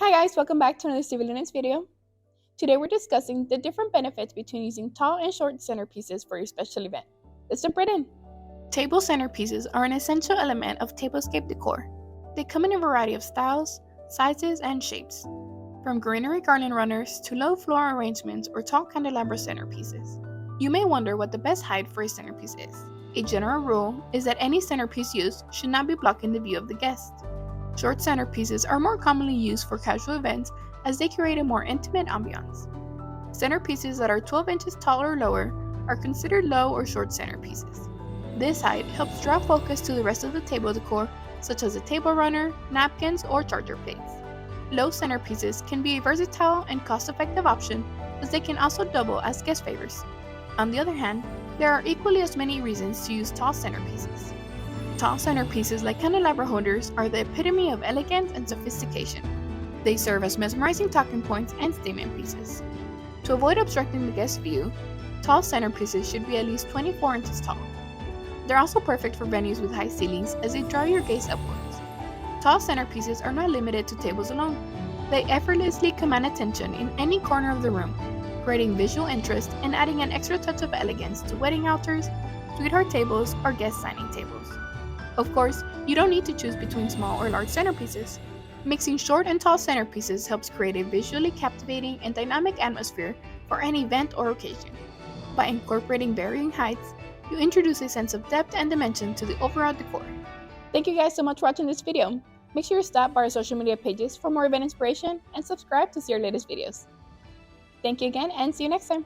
Hi guys, welcome back to another Civilians video. Today we're discussing the different benefits between using tall and short centerpieces for your special event. Let's jump right in. Table centerpieces are an essential element of tablescape decor. They come in a variety of styles, sizes, and shapes, from greenery garland runners to low floral arrangements or tall candelabra centerpieces. You may wonder what the best height for a centerpiece is. A general rule is that any centerpiece used should not be blocking the view of the guest. Short centerpieces are more commonly used for casual events as they create a more intimate ambiance. Centerpieces that are 12 inches tall or lower are considered low or short centerpieces. This height helps draw focus to the rest of the table decor, such as a table runner, napkins, or charger plates. Low centerpieces can be a versatile and cost-effective option as they can also double as guest favors. On the other hand, there are equally as many reasons to use tall centerpieces. Tall centerpieces like candelabra holders are the epitome of elegance and sophistication. They serve as mesmerizing talking points and statement pieces. To avoid obstructing the guest view, tall centerpieces should be at least 24 inches tall. They're also perfect for venues with high ceilings as they draw your gaze upwards. Tall centerpieces are not limited to tables alone. They effortlessly command attention in any corner of the room, creating visual interest and adding an extra touch of elegance to wedding altars, sweetheart tables, or guest signing tables. Of course, you don't need to choose between small or large centerpieces. Mixing short and tall centerpieces helps create a visually captivating and dynamic atmosphere for an event or occasion. By incorporating varying heights, you introduce a sense of depth and dimension to the overall decor. Thank you guys so much for watching this video. Make sure you stop by our social media pages for more event inspiration and subscribe to see our latest videos. Thank you again and see you next time.